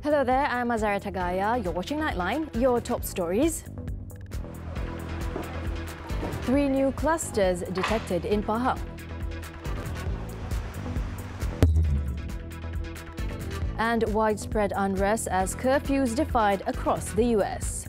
Hello there, I'm Azara Tagaya. You're watching Nightline. Your top stories. 3 new clusters detected in Pahang. And widespread unrest as curfews defied across the US.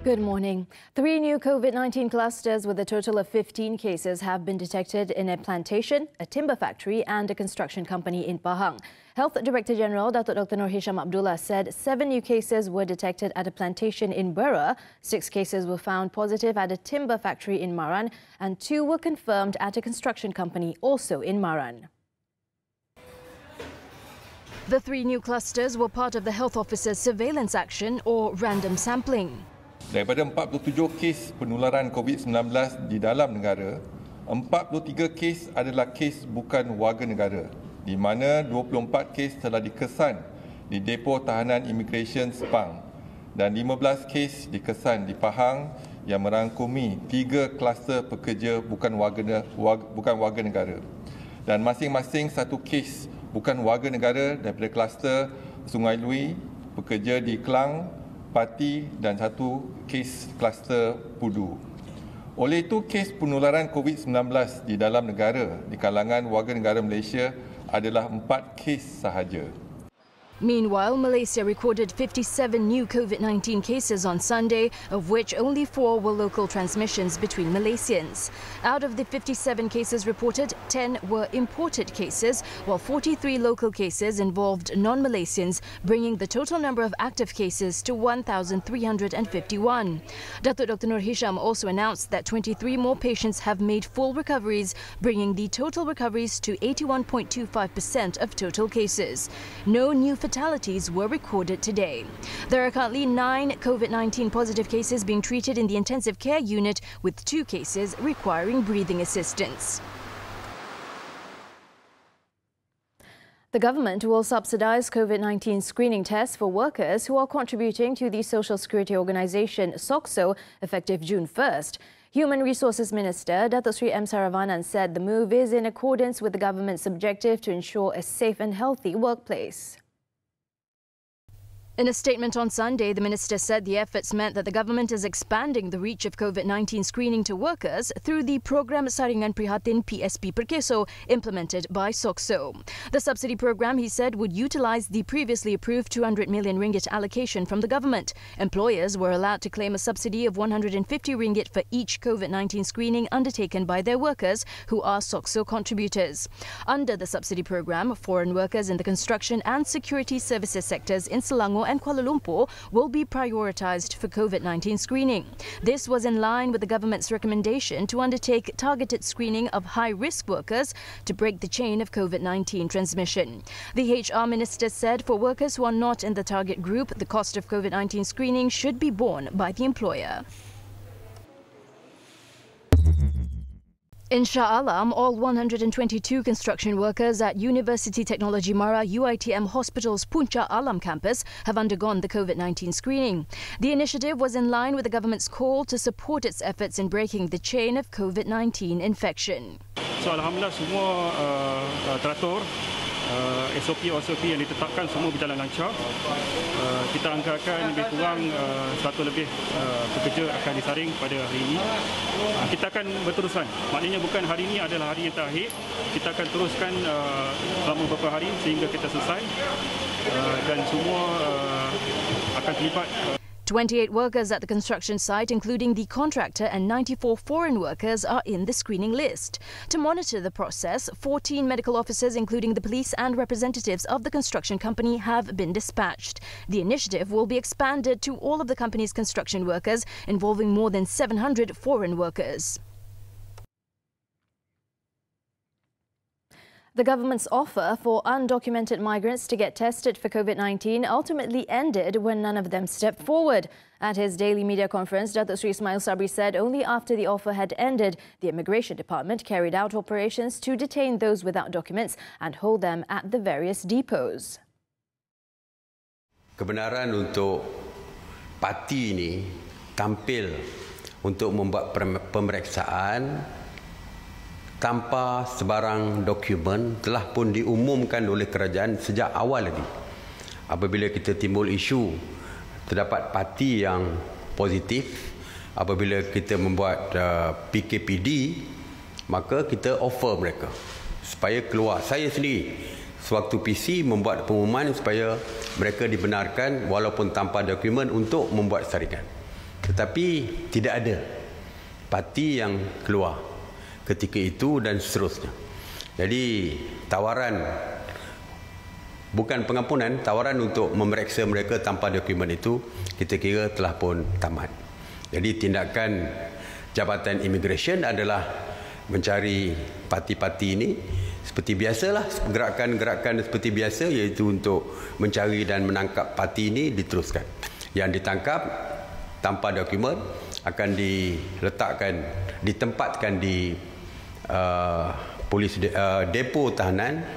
Good morning. 3 new COVID-19 clusters with a total of 15 cases have been detected in a plantation, a timber factory and a construction company in Pahang. Health Director General Datuk Dr. Nur Hisham Abdullah said 7 new cases were detected at a plantation in Bera, 6 cases were found positive at a timber factory in Maran and 2 were confirmed at a construction company also in Maran. The 3 new clusters were part of the health officer's surveillance action or random sampling. Daripada 47 kes penularan COVID-19 di dalam negara, 43 kes adalah kes bukan warga negara, di mana 24 kes telah dikesan di depo tahanan imigresen Sepang dan 15 kes dikesan di Pahang yang merangkumi 3 kluster pekerja bukan warga negara. Dan masing-masing 1 kes bukan warga negara daripada kluster Sungai Lui, pekerja di Klang, Pati dan 1 kes kluster Pudu. Oleh itu, kes penularan COVID-19 di dalam negara di kalangan warga negara Malaysia adalah 4 kes sahaja. Meanwhile, Malaysia recorded 57 new COVID-19 cases on Sunday, of which only 4 were local transmissions between Malaysians. Out of the 57 cases reported, 10 were imported cases, while 43 local cases involved non-Malaysians, bringing the total number of active cases to 1,351. Datuk Dr. Nur Hisham also announced that 23 more patients have made full recoveries, bringing the total recoveries to 81.25% of total cases. No new fatalities were recorded today. There are currently 9 COVID-19 positive cases being treated in the intensive care unit, with 2 cases requiring breathing assistance. The government will subsidize COVID-19 screening tests for workers who are contributing to the Social Security Organisation SOCSO effective June 1st. Human Resources Minister Datuk Sri M. Saravanan said the move is in accordance with the government's objective to ensure a safe and healthy workplace. In a statement on Sunday, the minister said the efforts meant that the government is expanding the reach of COVID-19 screening to workers through the Program Saringan Prihatin PSP Perkeso implemented by SOCSO. The subsidy program, he said, would utilise the previously approved 200 million ringgit allocation from the government. Employers were allowed to claim a subsidy of 150 ringgit for each COVID-19 screening undertaken by their workers who are SOCSO contributors. Under the subsidy program, foreign workers in the construction and security services sectors in Selangor and Kuala Lumpur will be prioritised for COVID-19 screening. This was in line with the government's recommendation to undertake targeted screening of high-risk workers to break the chain of COVID-19 transmission. The HR minister said for workers who are not in the target group, the cost of COVID-19 screening should be borne by the employer. In Shah Alam, all 122 construction workers at University Technology Mara UiTM Hospital's Puncak Alam campus have undergone the COVID-19 screening. The initiative was in line with the government's call to support its efforts in breaking the chain of COVID-19 infection. So, alhamdulillah semua teratur. SOP yang ditetapkan semua berjalan lancar. Kita anggarkan lebih kurang 100 lebih pekerja akan disaring pada hari ini. Kita akan berterusan. Maknanya bukan hari ini adalah hari yang terakhir. Kita akan teruskan selama beberapa hari sehingga kita selesai. Dan semua akan terlibat. 28 workers at the construction site, including the contractor, and 94 foreign workers are in the screening list. To monitor the process, 14 medical officers, including the police and representatives of the construction company, have been dispatched. The initiative will be expanded to all of the company's construction workers, involving more than 700 foreign workers. The government's offer for undocumented migrants to get tested for COVID-19 ultimately ended when none of them stepped forward. At his daily media conference, Datuk Sri Ismail Sabri said only after the offer had ended, the Immigration Department carried out operations to detain those without documents and hold them at the various depots. kebenaran untuk parti ini tampil untuk membuat pemeriksaan tanpa sebarang dokumen telah pun diumumkan oleh kerajaan sejak awal lagi. Apabila kita timbul isu terdapat parti yang positif, apabila kita membuat PKPD, maka kita offer mereka supaya keluar. Saya sendiri sewaktu PC membuat pengumuman supaya mereka dibenarkan walaupun tanpa dokumen untuk membuat saringan. Tetapi tidak ada parti yang keluar ketika itu dan seterusnya. Jadi tawaran, bukan pengampunan, tawaran untuk memeriksa mereka tanpa dokumen itu kita kira telah pun tamat. Jadi tindakan Jabatan Immigration adalah mencari parti-parti ini seperti biasalah, gerakan-gerakan seperti biasa, iaitu untuk mencari dan menangkap parti ini diteruskan. Yang ditangkap tanpa dokumen akan ditempatkan di depo tahanan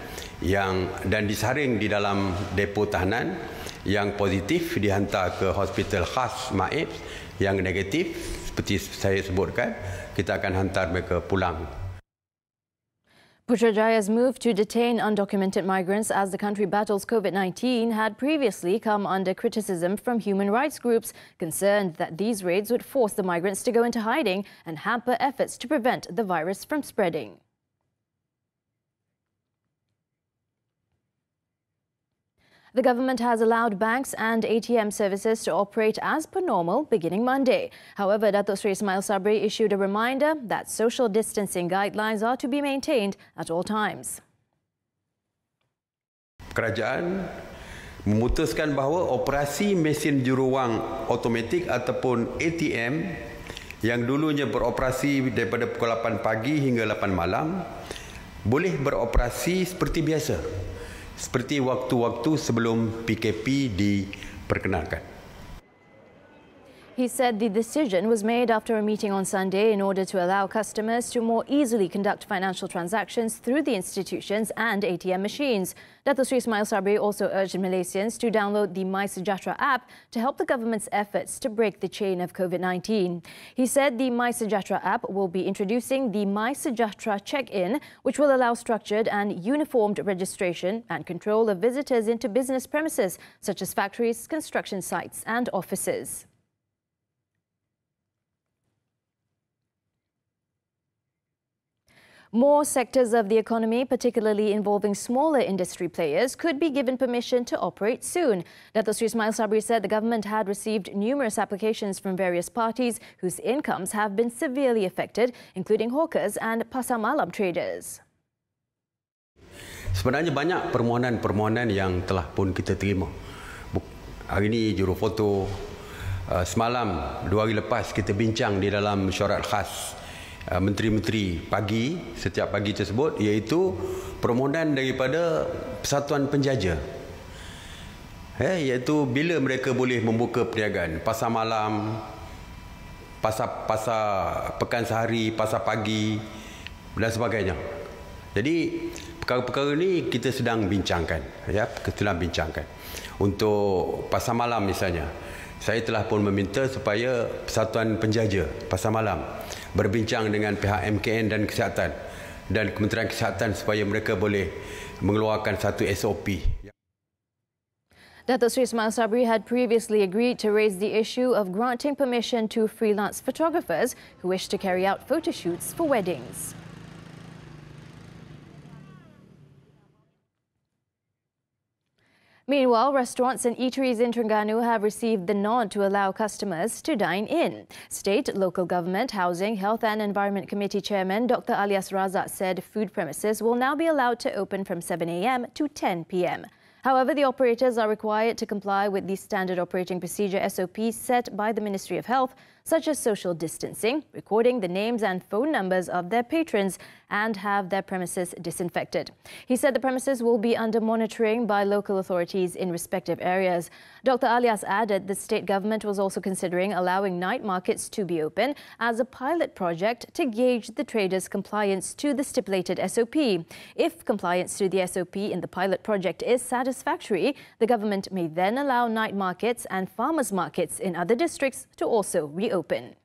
dan disaring di dalam depo tahanan. Yang positif dihantar ke hospital khas Maib, yang negatif seperti saya sebutkan kita akan hantar mereka pulang. Putrajaya's move to detain undocumented migrants as the country battles COVID-19 had previously come under criticism from human rights groups concerned that these raids would force the migrants to go into hiding and hamper efforts to prevent the virus from spreading. The government has allowed banks and ATM services to operate as per normal beginning Monday. However, Datuk Seri Ismail Sabri issued a reminder that social distancing guidelines are to be maintained at all times. Kerajaan memutuskan bahawa operasi mesin juruwang automatik ataupun ATM yang dulunya beroperasi daripada pukul 8 pagi hingga 8 malam boleh beroperasi seperti biasa, seperti waktu-waktu sebelum PKP diperkenalkan. He said the decision was made after a meeting on Sunday in order to allow customers to more easily conduct financial transactions through the institutions and ATM machines. Datuk Seri Ismail Sabri also urged Malaysians to download the MySejahtera app to help the government's efforts to break the chain of COVID-19. He said the MySejahtera app will be introducing the MySejahtera check-in, which will allow structured and uniformed registration and control of visitors into business premises such as factories, construction sites and offices. More sectors of the economy, particularly involving smaller industry players, could be given permission to operate soon. Datuk Seri Ismail Sabri said the government had received numerous applications from various parties whose incomes have been severely affected, including hawkers and Pasar Malam traders. Sebenarnya banyak permohonan-permohonan yang telah pun kita terima. Hari ini jurufoto, semalam 2 hari lepas kita bincang di dalam mesyuarat khas menteri-menteri pagi, setiap pagi tersebut, iaitu permohonan daripada persatuan penjaja, iaitu bila mereka boleh membuka perniagaan, pasar malam, pasar pekan sehari, pasar pagi dan sebagainya. Jadi perkara-perkara ini kita sedang bincangkan, untuk pasar malam misalnya. Saya telah pun meminta supaya Persatuan Penjaja Pasar Malam berbincang dengan pihak MKN dan Kesihatan dan Kementerian Kesihatan supaya mereka boleh mengeluarkan satu SOP. Datuk Seri Ismail Sabri had previously agreed to raise the issue of granting permission to freelance photographers who wish to carry out photo shoots for weddings. Meanwhile, restaurants and eateries in Terengganu have received the nod to allow customers to dine in. State, Local Government, Housing, Health and Environment Committee Chairman Dr. Alias Razak said food premises will now be allowed to open from 7 a.m. to 10 p.m. However, the operators are required to comply with the Standard Operating Procedure SOP set by the Ministry of Health, such as social distancing, recording the names and phone numbers of their patrons, and have their premises disinfected. He said the premises will be under monitoring by local authorities in respective areas. Dr. Alias added the state government was also considering allowing night markets to be open as a pilot project to gauge the traders' compliance to the stipulated SOP. If compliance to the SOP in the pilot project is satisfactory, the government may then allow night markets and farmers' markets in other districts to also reopen.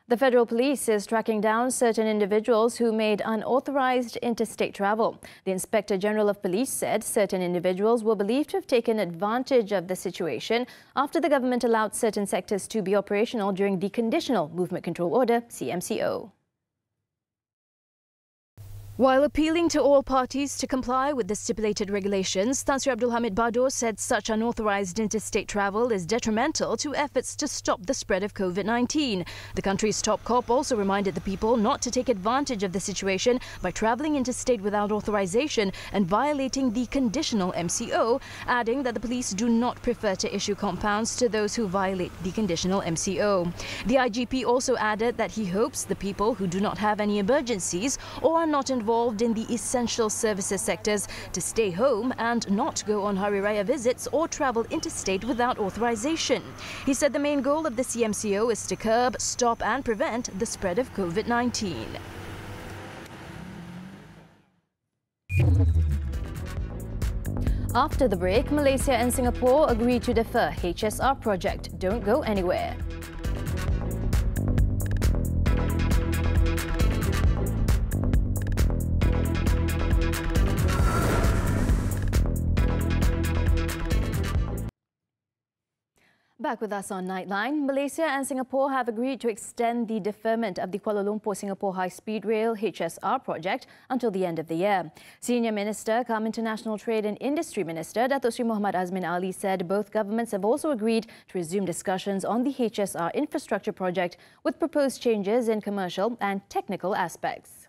The Federal Police is tracking down certain individuals who made unauthorized interstate travel. The Inspector General of Police said certain individuals were believed to have taken advantage of the situation after the government allowed certain sectors to be operational during the Conditional Movement Control Order, CMCO. While appealing to all parties to comply with the stipulated regulations, Tan Sri Abdul Hamid Badoor said such unauthorized interstate travel is detrimental to efforts to stop the spread of COVID-19. The country's top cop also reminded the people not to take advantage of the situation by travelling interstate without authorization and violating the conditional MCO, adding that the police do not prefer to issue compounds to those who violate the conditional MCO. The IGP also added that he hopes the people who do not have any emergencies or are not involved in the essential services sectors to stay home and not go on Hari Raya visits or travel interstate without authorization. He said the main goal of the CMCO is to curb, stop and prevent the spread of COVID-19. After the break, Malaysia and Singapore agreed to defer HSR project. Don't go anywhere. Back with us on Nightline, Malaysia and Singapore have agreed to extend the deferment of the Kuala Lumpur-Singapore High-Speed Rail HSR project until the end of the year. Senior Minister, cum International Trade and Industry Minister, Datuk Sri Muhammad Azmin Ali said both governments have also agreed to resume discussions on the HSR infrastructure project with proposed changes in commercial and technical aspects.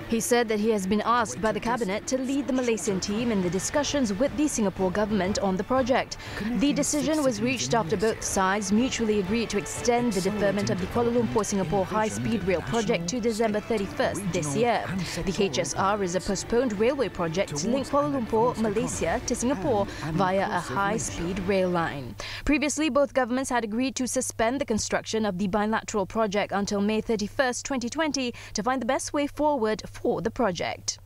He said that he has been asked by the Cabinet to lead the Malaysian team in the discussions with the Singapore government on the project. The decision was reached after both sides mutually agreed to extend the deferment of the Kuala Lumpur-Singapore high-speed rail project to December 31st this year. The HSR is a postponed railway project to link Kuala Lumpur, Malaysia to Singapore via a high-speed rail line. Previously, both governments had agreed to suspend the construction of the bilateral project until May 31st, 2020 to find the best way forward for the project.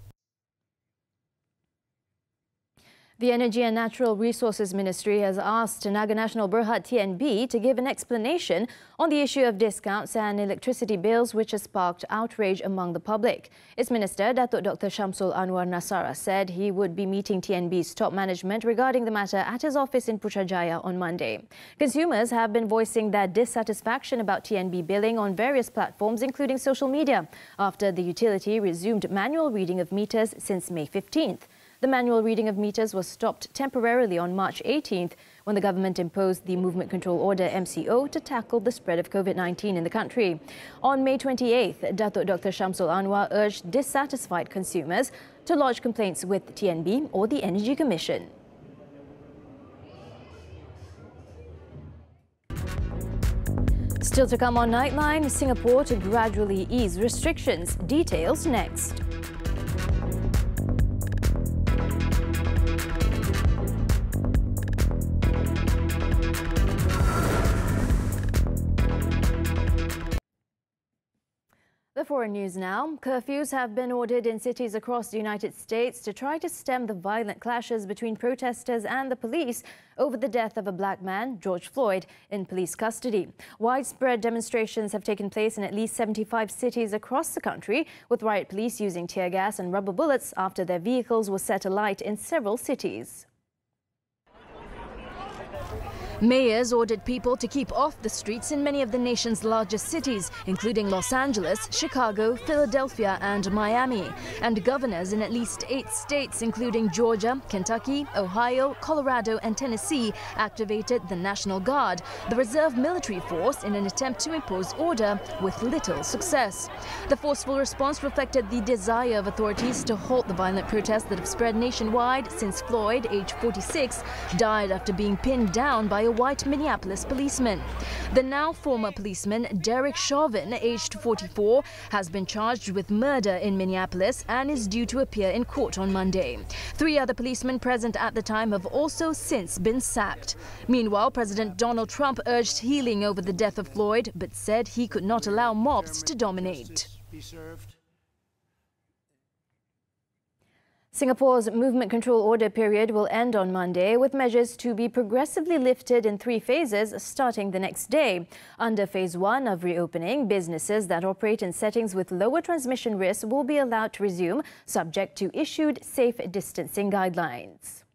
The Energy and Natural Resources Ministry has asked Tenaga Nasional Berhad TNB to give an explanation on the issue of discounts and electricity bills which has sparked outrage among the public. Its Minister, Datuk Dr. Shamsul Anwar Nasara, said he would be meeting TNB's top management regarding the matter at his office in Putrajaya on Monday. Consumers have been voicing their dissatisfaction about TNB billing on various platforms, including social media, after the utility resumed manual reading of meters since May 15th. The manual reading of meters was stopped temporarily on March 18th when the government imposed the Movement Control Order MCO to tackle the spread of COVID-19 in the country. On May 28th, Datuk Dr. Shamsul Anwar urged dissatisfied consumers to lodge complaints with TNB or the Energy Commission. Still to come on Nightline, Singapore to gradually ease restrictions. Details next. The foreign news now. Curfews have been ordered in cities across the United States to try to stem the violent clashes between protesters and the police over the death of a black man, George Floyd, in police custody. Widespread demonstrations have taken place in at least 75 cities across the country, with riot police using tear gas and rubber bullets after their vehicles were set alight in several cities. Mayors ordered people to keep off the streets in many of the nation's largest cities, including Los Angeles, Chicago, Philadelphia and Miami. And governors in at least 8 states, including Georgia, Kentucky, Ohio, Colorado and Tennessee, activated the National Guard, the reserve military force, in an attempt to impose order with little success. The forceful response reflected the desire of authorities to halt the violent protests that have spread nationwide since Floyd, aged 46, died after being pinned down by a white Minneapolis policeman. The now former policeman, Derek Chauvin, aged 44, has been charged with murder in Minneapolis and is due to appear in court on Monday. 3 other policemen present at the time have also since been sacked. Meanwhile, President Donald Trump urged healing over the death of Floyd, but said he could not allow mobs to dominate. Singapore's movement control order period will end on Monday, with measures to be progressively lifted in 3 phases starting the next day. Under Phase 1 of reopening, businesses that operate in settings with lower transmission risk will be allowed to resume, subject to issued safe distancing guidelines.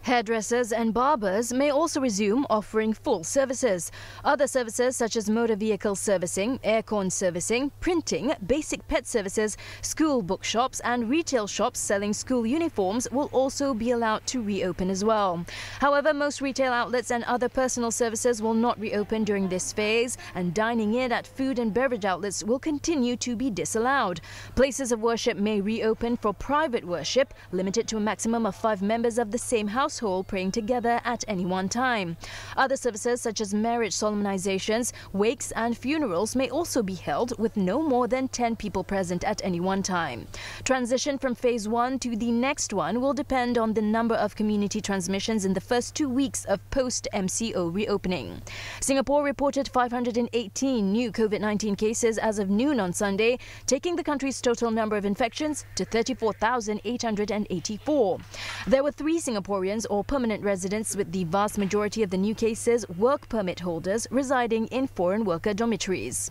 Hairdressers and barbers may also resume offering full services. Other services such as motor vehicle servicing, aircon servicing, printing, basic pet services, school bookshops and retail shops selling school uniforms will also be allowed to reopen as well. However, most retail outlets and other personal services will not reopen during this phase, and dining in at food and beverage outlets will continue to be disallowed. Places of worship may reopen for private worship, limited to a maximum of 5 members of the same household praying together at any one time. Other services such as marriage solemnizations, wakes and funerals may also be held with no more than 10 people present at any one time. Transition from Phase 1 to the next one will depend on the number of community transmissions in the first 2 weeks of post-MCO reopening. Singapore reported 518 new COVID-19 cases as of noon on Sunday, taking the country's total number of infections to 34,884. There were 3 Singaporeans or permanent residents, with the vast majority of the new cases work permit holders residing in foreign worker dormitories.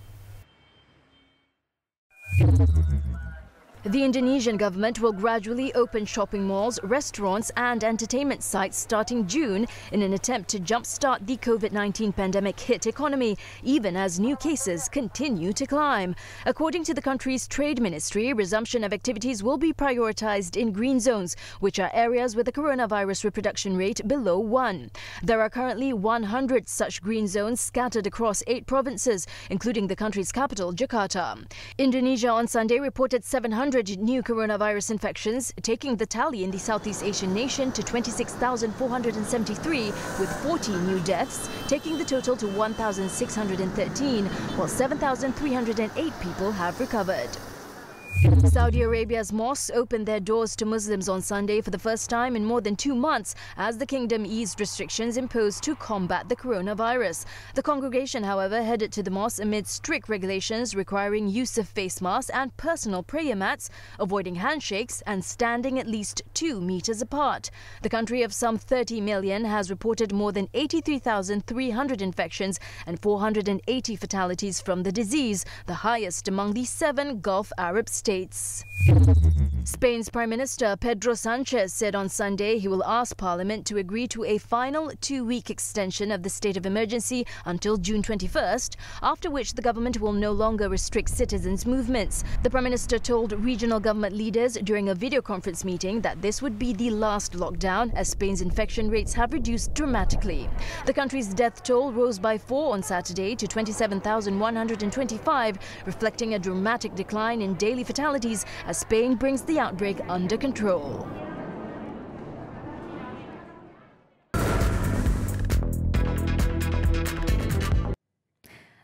The Indonesian government will gradually open shopping malls, restaurants and entertainment sites starting June in an attempt to jumpstart the COVID-19 pandemic-hit economy, even as new cases continue to climb. According to the country's trade ministry, resumption of activities will be prioritized in green zones, which are areas with a coronavirus reproduction rate below 1. There are currently 100 such green zones scattered across 8 provinces, including the country's capital, Jakarta. Indonesia on Sunday reported 700 new coronavirus infections, taking the tally in the Southeast Asian nation to 26,473, with 40 new deaths, taking the total to 1,613, while 7,308 people have recovered. Saudi Arabia's mosques opened their doors to Muslims on Sunday for the first time in more than 2 months as the kingdom eased restrictions imposed to combat the coronavirus. The congregation, however, headed to the mosque amid strict regulations requiring use of face masks and personal prayer mats, avoiding handshakes and standing at least 2 meters apart. The country of some 30 million has reported more than 83,300 infections and 480 fatalities from the disease, the highest among the 7 Gulf Arab states. Spain's Prime Minister Pedro Sanchez said on Sunday he will ask Parliament to agree to a final 2-week extension of the state of emergency until June 21st, after which the government will no longer restrict citizens' movements. The Prime Minister told regional government leaders during a video conference meeting that this would be the last lockdown, as Spain's infection rates have reduced dramatically. The country's death toll rose by 4 on Saturday to 27,125, reflecting a dramatic decline in daily fatalities as Spain brings the outbreak under control.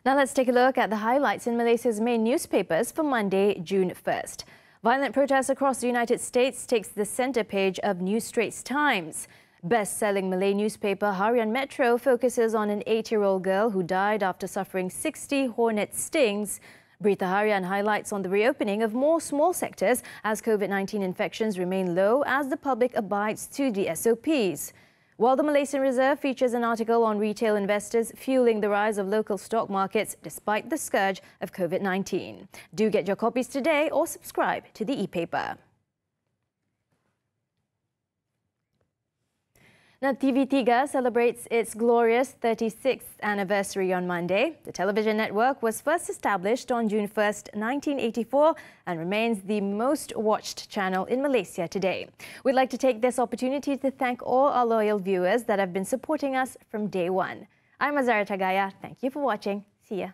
Now let's take a look at the highlights in Malaysia's main newspapers for Monday, June 1st. Violent protests across the United States takes the centre page of New Straits Times. Best-selling Malay newspaper Harian Metro focuses on an 8-year-old girl who died after suffering 60 hornet stings. Berita Harian highlights on the reopening of more small sectors as COVID-19 infections remain low as the public abides to the SOPs. While the Malaysian Reserve features an article on retail investors fueling the rise of local stock markets despite the scourge of COVID-19. Do get your copies today or subscribe to the e-paper. Now, TV3 celebrates its glorious 36th anniversary on Monday. The television network was first established on June 1st, 1984 and remains the most watched channel in Malaysia today. We'd like to take this opportunity to thank all our loyal viewers that have been supporting us from day one. I'm Azara Tagaya. Thank you for watching. See ya.